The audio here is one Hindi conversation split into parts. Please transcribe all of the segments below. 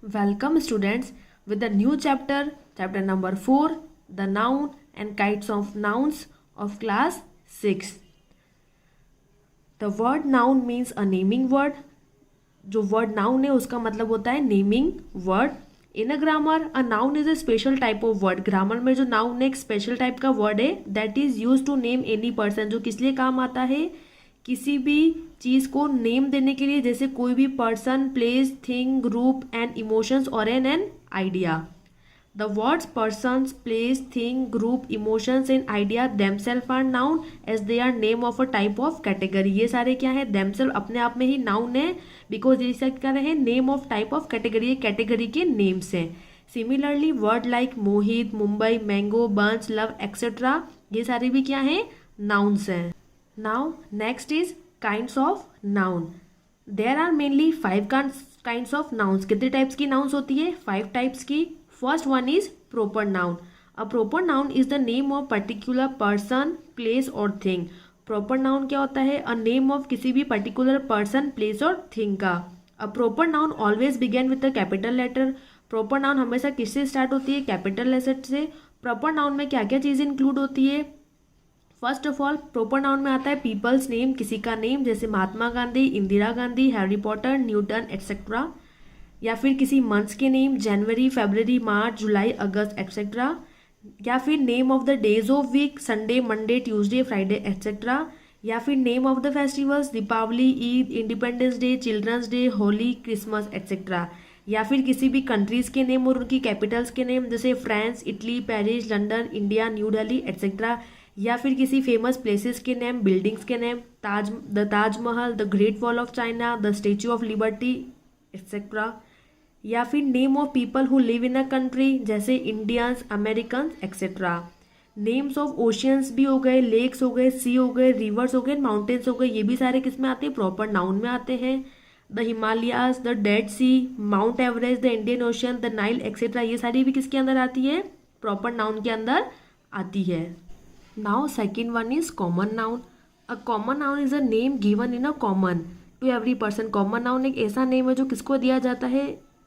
Welcome students with the new chapter number 4, the noun and kinds of nouns of class 6. The word noun means a naming word. जो word noun है उसका मतलब होता है naming word. In a grammar, a noun is a special type of word. Grammar में जो noun है एक special type का word है that is used to name any person, जो किस लिए काम आता है, किसी भी चीज़ को नेम देने के लिए, जैसे कोई भी person, place, thing, group and emotions or an idea. The words persons, place, thing, group, emotions and idea themselves are noun as they are name of a type of category. ये सारे क्या है, देमसेल्फ अपने आप में ही नाउन है बिकॉज ये क्या रहे हैं, name of type of category, ये कैटेगरी के नेम्स हैं. Similarly word like Mohit, Mumbai, mango, bunch, love etcetera, ये सारे भी क्या हैं, नाउन्स हैं. Now next is kinds of noun. There are mainly 5 kinds of nouns. कितने टाइप्स की nouns होती है, 5 टाइप्स की. First one is proper noun. A proper noun is the name of particular person, place or thing. Proper noun क्या होता है, a name of किसी भी particular person, place और thing का. A proper noun always begin with a capital letter. Proper noun हमेशा किससे स्टार्ट होती है, कैपिटल लेटर से. Proper noun में क्या क्या चीज़ इंक्लूड होती है. First of all proper noun में आता है पीपल्स नेम, किसी का नेम, जैसे Mahatma Gandhi, Indira Gandhi, Harry Potter, Newton etcetera. या फिर किसी मंथ्स के नेम, जनवरी, फरवरी, मार्च, जुलाई, अगस्त एक्सेट्रा. या फिर name of the days of week, Sunday, Monday, Tuesday, Friday etcetera. या फिर name of the festivals, Deepavali, Eid, Independence Day, Children's Day, Holi, Christmas etcetera. या फिर किसी भी कंट्रीज के नेम और उनकी कैपिटल्स के नेम, जैसे France, Italy, Paris, London, India, New Delhi etcetera. या फिर किसी फेमस प्लेसेस के नेम, बिल्डिंग्स के name, Taj Mahal, the Great Wall of China, the Statue of Liberty etcetera. या फिर name of people who live in a country, जैसे Indians, American etcetera. Names of oceans भी हो गए, लेक्स हो गए, सी हो गए, रिवर्स हो गए, माउंटेन्स हो गए, ये भी सारे किस में आते हैं, प्रॉपर नाउन में आते हैं. The Himalayas, the Dead Sea, Mount Everest, the Indian Ocean, the Nile etcetera, ये सारी भी किसके अंदर आती है, प्रॉपर नाउन के अंदर आती है. Now second one is common noun. A common noun is a name given in a common to every person. Common noun एक ऐसा नेम है जो किसको दिया जाता है,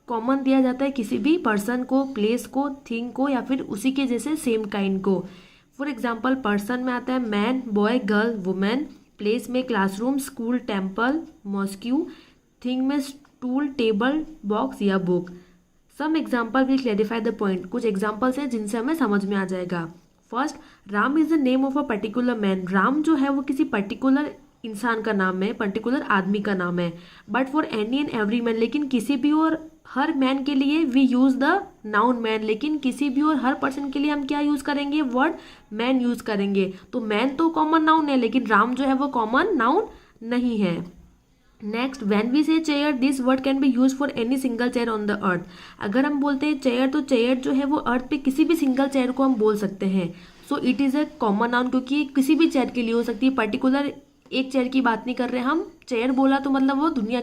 कॉमन दिया जाता है किसी भी पर्सन को, प्लेस को, थिंग को, या फिर उसी के जैसे सेम काइंड को. फॉर एग्जाम्पल पर्सन में आता है man, boy, girl, women. Place में classroom, school, temple, mosque. Thing में स्टूल, टेबल, बॉक्स या book. Some example will clarify the point. कुछ एग्जाम्पल्स हैं जिनसे हमें समझ में आ जाएगा. First, Ram is the name of a particular man. Ram जो है वो किसी पर्टिकुलर इंसान का नाम है, पर्टिकुलर आदमी का नाम है. But for any and every man, लेकिन किसी भी और हर मैन के लिए we use the noun man. लेकिन किसी भी और हर पर्सन के लिए हम क्या यूज करेंगे, वर्ड मैन यूज करेंगे. तो मैन तो कॉमन नाउन है, लेकिन राम जो है वो कॉमन नाउन नहीं है. नेक्स्ट, व्हेन वी से chair, this word can be use for any single chair on the earth. अगर हम बोलते हैं चेयर, तो चेयर जो है वो अर्थ पे किसी भी सिंगल चेयर को हम बोल सकते हैं. So it is a common noun, क्योंकि किसी भी चेयर के लिए हो सकती है, पर्टिकुलर एक चेयर की बात नहीं कर रहे हम. चेयर बोला तो मतलब वो दुनिया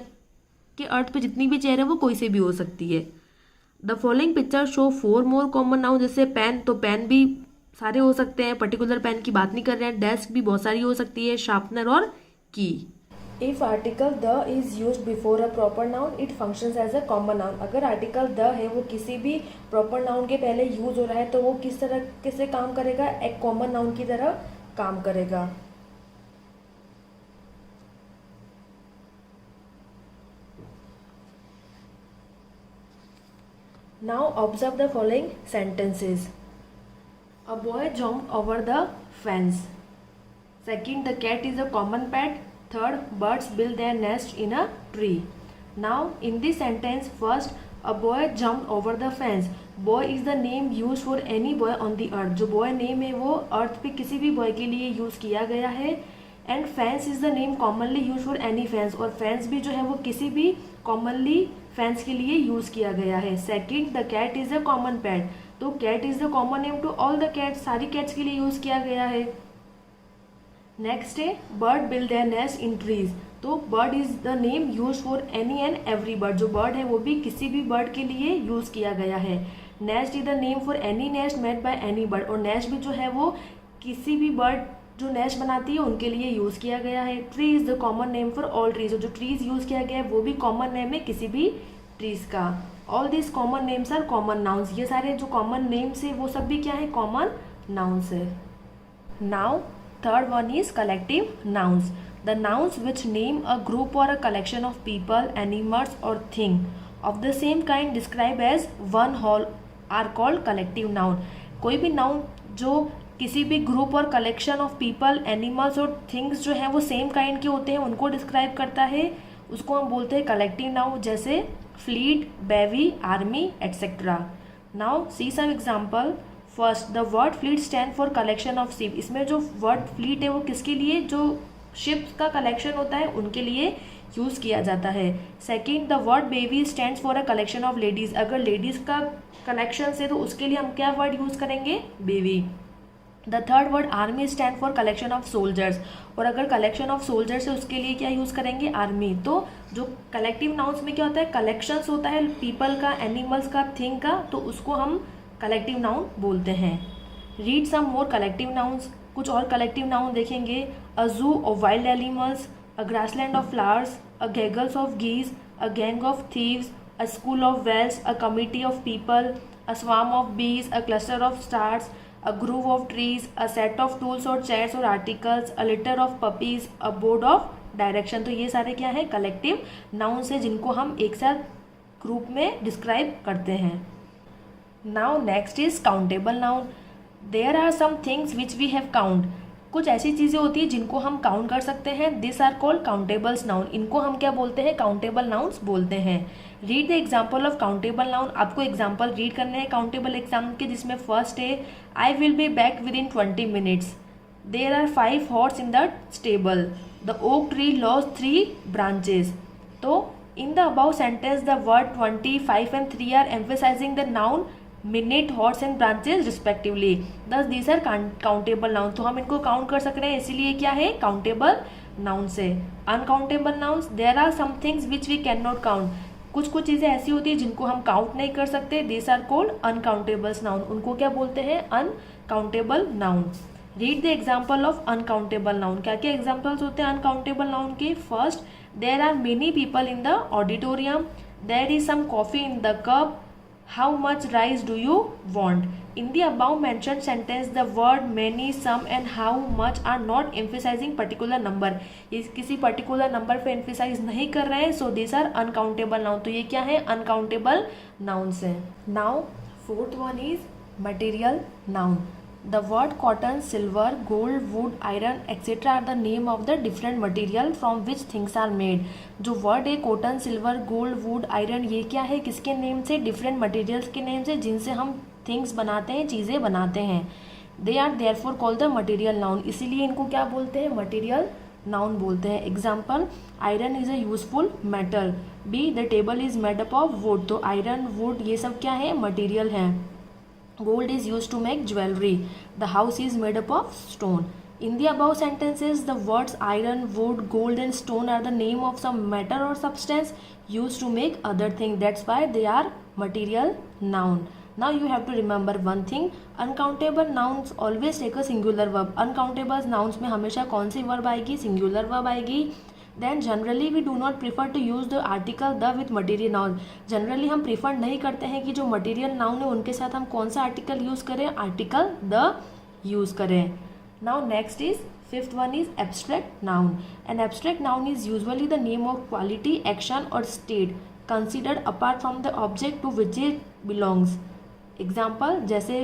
के अर्थ पे जितनी भी चेयर है वो कोई से भी हो सकती है. The following picture show 4 more common noun. जैसे पेन, तो पेन भी सारे हो सकते हैं, पर्टिकुलर पेन की बात नहीं कर रहे हैं. डेस्क भी बहुत सारी हो सकती है, शार्पनर और की. If article the is used before a proper noun, it functions as a common noun. अगर article the है वो किसी भी proper noun के पहले यूज हो रहा है तो वो किस तरह किससे काम करेगा, एक common noun की तरह काम करेगा. Now observe the following sentences. A boy jumped over the fence. Second, the cat is a common pet. Third, birds build their nest in a tree. Now, in this sentence, first, a boy jumped over the fence. Boy is the name used for any boy on the earth. जो boy name है वो earth पे किसी भी boy के लिए use किया गया है. And fence is the name commonly used for any fence. और fence भी जो है वो किसी भी commonly fence के लिए use किया गया है. Second, the cat is a common pet. तो cat is the common name to all the cats. सारी cats के लिए use किया गया है. नेक्स्ट है bird build their nest in trees. तो bird is the name use for any and every bird. जो बर्ड है वो भी किसी भी बर्ड के लिए यूज किया गया है. Nest is the name for any nest made by any bird. और नेस्ट भी जो है वो किसी भी बर्ड जो नेस्ट बनाती है उनके लिए यूज किया गया है. Tree is the common name for all trees. जो ट्रीज यूज किया गया है वो भी कॉमन नेम है किसी भी ट्रीज का। All this common names are common nouns, ये सारे जो कॉमन नेम्स है वो सब भी क्या है, कॉमन नाउन्स है। Now third one is collective nouns, the nouns which name a group or a collection of people, animals or thing of the same kind describe as one whole are called collective noun. कोई भी नाउन जो किसी भी ग्रुप और कलेक्शन ऑफ पीपल, एनिमल्स और थिंग्स जो हैं वो सेम काइंड के होते हैं उनको डिस्क्राइब करता है, उसको हम बोलते हैं कलेक्टिव नाउन, जैसे fleet, bevy, army etcetera. Now see some example. First, the word fleet stand for collection of ship. इसमें जो वर्ड फ्लीट है वो किसके लिए, जो शिप्स का कलेक्शन होता है उनके लिए यूज किया जाता है। Second, the word baby stands for a collection of ladies. अगर लेडीज का कलेक्शन है तो उसके लिए हम क्या वर्ड यूज करेंगे, baby. The third word army stand for collection of soldiers, और अगर कलेक्शन ऑफ सोल्जर्स है उसके लिए क्या यूज करेंगे, आर्मी। तो जो कलेक्टिव नाउन्स में क्या होता है, कलेक्शंस होता है पीपल का, एनिमल्स का, थिंग का, तो उसको हम कलेक्टिव नाउन बोलते हैं। Read some more collective nouns, कुछ और कलेक्टिव नाउन देखेंगे। A zoo of wild animals, a grassland of flowers, a gaggles of geese, a gang of thieves, a school of whales, a committee of people, a swarm of bees, a cluster of stars, a grove of trees, a set of tools or chairs or articles, a litter of puppies, a board of direction। तो ये सारे क्या है, कलेक्टिव नाउन्स है जिनको हम एक साथ ग्रुप में डिस्क्राइब करते हैं। Now next is countable noun. There are some things which we have count, कुछ ऐसी चीज़ें होती है जिनको हम काउंट कर सकते हैं, this are called countables noun. इनको हम क्या बोलते हैं, काउंटेबल नाउन्स बोलते हैं। Read the example of countable noun, आपको एग्जाम्पल रीड करने हैं काउंटेबल एग्जाम के, जिसमें फर्स्ट है I will be back within 20 minutes, there are 5 horse in the stable, the oak tree lost 3 branches. तो in the above sentence the word 20, 5 and 3 are emphasizing the noun minute, horse and branches respectively, दस दीज आर काउंटेबल नाउन। तो हम इनको काउंट कर सकते हैं, इसीलिए क्या है, काउंटेबल नाउन्स है। Uncountable nouns, there are some things which we can not count, कुछ चीज़ें ऐसी होती है जिनको हम काउंट नहीं कर सकते, this are called uncountables noun. उनको क्या बोलते हैं, uncountable noun. Read the example of uncountable noun, क्या क्या एग्जाम्पल्स होते हैं अनकाउंटेबल नाउन के। First, there are many people in the auditorium, there is some coffee in the cup, how much rice do you want? In the above mentioned sentence the word many, some and how much are not emphasizing particular number, ये किसी particular number पे emphasize नहीं कर रहे हैं, so these are uncountable noun। तो ये क्या है, uncountable nouns है। Now fourth one is material noun। The word cotton, silver, gold, wood, iron etc are the name of the different material from which things are made। जो वर्ड है cotton, silver, gold, would, iron, ये क्या है, किसके नेम से, डिफरेंट मटेरियल्स के नेम से जिनसे हम थिंग्स बनाते हैं, चीज़ें बनाते हैं। They are therefore called the material noun, इसीलिए इनको क्या बोलते हैं, मटेरियल नाउन बोलते हैं। Example, iron is a useful metal, B the table is made up of wood, तो आयरन, वुड ये सब क्या है, मटेरियल है। Gold is used to make jewelry, the house is made up of stone। In the above sentences the words iron, wood, gold and stone are the name of some matter or substance used to make other thing, that's why they are material noun। Now you have to remember one thing, uncountable nouns always take a singular verb। uncountable nouns में हमेशा कौन सी verb आएगी, singular verb आएगी। Then generally we do not prefer to use the article the with material noun, generally हम प्रीफर नहीं करते हैं कि जो मटीरियल नाउन है उनके साथ हम कौन सा आर्टिकल यूज़ करें, आर्टिकल द यूज़ करें। Now next is fifth one is abstract noun. An abstract noun is usually the name of quality, action और state considered apart from the object to which it belongs. Example, जैसे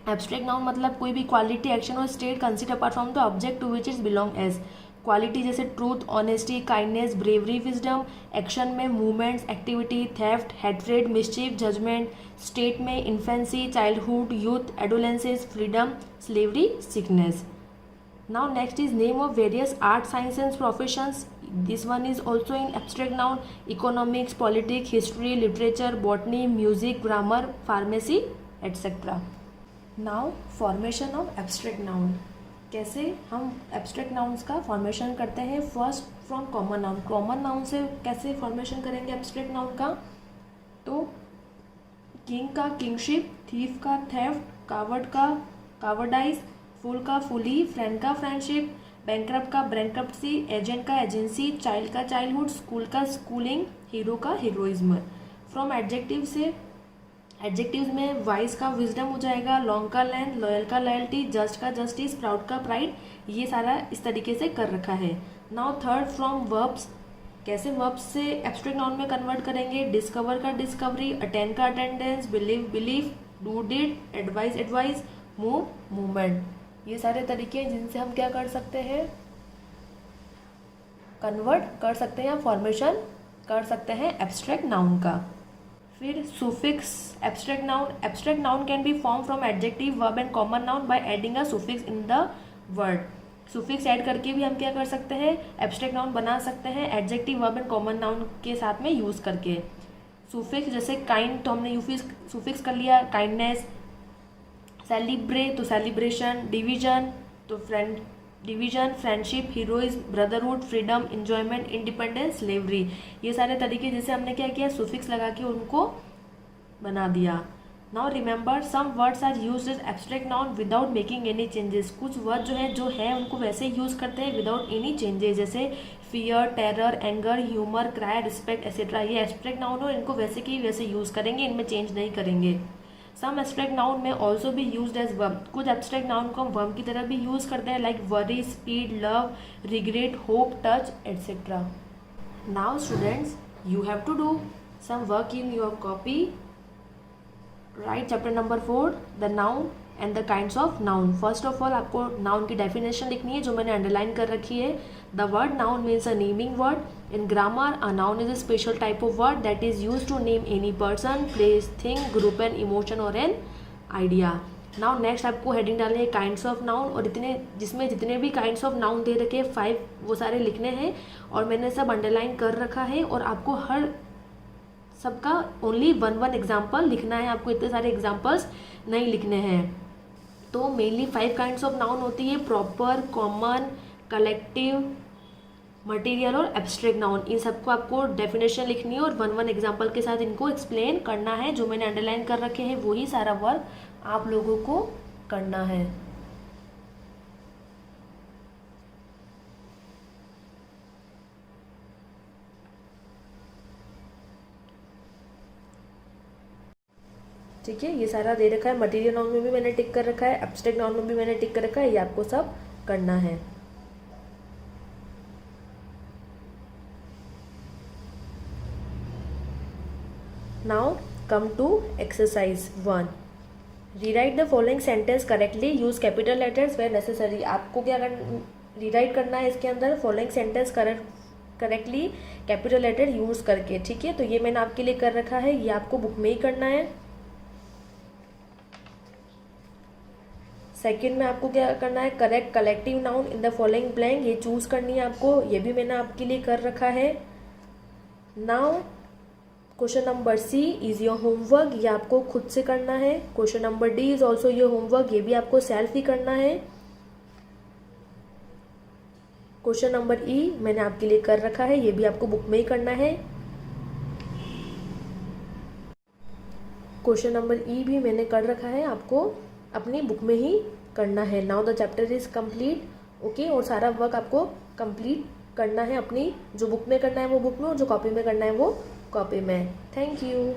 एब्स्ट्रैक्ट नाउन मतलब कोई भी क्वालिटी, एक्शन और state consider apart from the object to which is belongs. Quality जैसे truth, honesty, kindness, bravery, wisdom. Action में movements, activity, theft, hatred, mischief, judgement. State में infancy, childhood, youth, adolescences, freedom, slavery, sickness. Now next is name of various art, science and professions, this one is also in abstract noun. Economics, politics, history, literature, botany, music, grammar, pharmacy etcetera. Now formation of abstract noun, कैसे हम एब्स्ट्रैक्ट नाउन्स का फॉर्मेशन करते हैं। First from common noun, common noun से कैसे फॉर्मेशन करेंगे एब्स्ट्रैक्ट नाउन का, तो किंग का किंगशिप, थीफ का थेफ्ट, कावर्ड का कावर्डाइज, फूल का फुली, फ्रेंड का फ्रेंडशिप, बैंकरप्ट का बैंक्रप्सी, एजेंट का एजेंसी, चाइल्ड का चाइल्डहुड, स्कूल का स्कूलिंग, हीरो का हीरोइज्म। फ्रॉम एडजेक्टिव से, एडजेक्टिव्स में वाइज का विजडम हो जाएगा, लॉन्ग का लेंथ, लॉयल का लॉयल्टी, जस्ट का जस्टिस, प्राउड का प्राइड, ये सारा इस तरीके से कर रखा है। नाउ थर्ड फ्रॉम वर्ब्स, कैसे वर्ब्स से एब्स्ट्रैक्ट नाउन में कन्वर्ट करेंगे, डिस्कवर का डिस्कवरी, अटेंड का attendance, believe belief, do did, advise advise, move movement, ये सारे तरीके हैं जिनसे हम क्या कर सकते हैं, कन्वर्ट कर सकते हैं या फॉर्मेशन कर सकते हैं एब्स्ट्रैक्ट नाउन का। फिर suffix abstract noun can be form from adjective, verb and common noun by adding a suffix in the word. Suffix add करके भी हम क्या कर सकते हैं, एब्स्ट्रैक्ट नाउन बना सकते हैं adjective, verb and common noun के साथ में यूज़ करके। सुफिक्स जैसे काइंड, तो हमने सुफिक्स कर लिया काइंडनेस, सेलिब्रेट तो सेलिब्रेशन, डिवीजन तो friendship, heroism, brotherhood, freedom, enjoyment, independence, slavery, ये सारे तरीके जैसे हमने क्या किया, सुफिक्स लगा के उनको बना दिया। Now remember some words are used as abstract noun without making any changes, कुछ वर्ड जो है उनको वैसे यूज़ करते हैं विदाउट एनी चेंजेस, जैसे fear, terror, anger, humour, cry, respect etcetera, ये एब्स्ट्रैक्ट नाउन हो, इनको वैसे की वैसे यूज़ करेंगे, इनमें चेंज नहीं करेंगे। सम एब्स्ट्रैक्ट नाउन में ऑल्सो भी यूज एज वर्ब, कुछ एब्स्ट्रैक्ट नाउन को हम वर्ब की तरह भी यूज़ करते हैं, like worry, speed, love, regret, hope, touch etcetera. Now students you have to do some work in your copy. Write chapter number 4 the noun and the kinds of noun. First of all आपको नाउन की डेफिनेशन लिखनी है जो मैंने अंडरलाइन कर रखी है। The word noun means a naming word. In grammar, a noun is a special type of word that is used to name any person, place, thing, group, an emotion or an idea. Now next आपको हेडिंग डालनी है काइंड्स ऑफ नाउन, और जिसमें जितने भी काइंड्स ऑफ नाउन दे रखे हैं 5 वो सारे लिखने हैं, और मैंने सब अंडरलाइन कर रखा है, और आपको हर सबका ओनली 1 एग्जाम्पल लिखना है, आपको इतने सारे एग्जाम्पल्स नहीं लिखने हैं। तो मेनली 5 काइंड्स ऑफ नाउन होती है, प्रॉपर, कॉमन, कलेक्टिव, मटेरियल और एब्स्ट्रैक्ट नाउन। इन सबको आपको डेफिनेशन लिखनी है और 1 एग्जाम्पल के साथ इनको एक्सप्लेन करना है। जो मैंने अंडरलाइन कर रखे हैं वही सारा वर्क आप लोगों को करना है। ठीक है, ये सारा दे रखा है, मटेरियल नाउन में भी मैंने टिक कर रखा है, एब्स्ट्रैक्ट नाउन में भी मैंने टिक कर रखा है, ये आपको सब करना है। Now come to exercise 1. Rewrite the following sentence correctly. Use capital letters where necessary. आपको क्या रीराइट करना है इसके अंदर, following sentence correctly capital letter use करके। ठीक है, तो ये मैंने आपके लिए कर रखा है, ये आपको बुक में ही करना है। सेकेंड में आपको क्या करना है, correct collective noun in the following blank, ये चूज करनी है आपको, ये भी मैंने आपके लिए कर रखा है। Now question number C is your homework, ये आपको खुद से करना है। Question number D is also your homework, ये भी आपको सेल्फ ही करना है। क्वेश्चन नंबर ई मैंने आपके लिए कर रखा है, ये भी आपको बुक में ही करना है। क्वेश्चन नंबर ई भी मैंने कर रखा है, आपको अपनी बुक में ही करना है। Now the chapter is complete. Okay, और सारा वर्क आपको कंप्लीट करना है, अपनी जो बुक में करना है वो बुक में, और जो कॉपी में करना है वो कॉपी में। Thank you.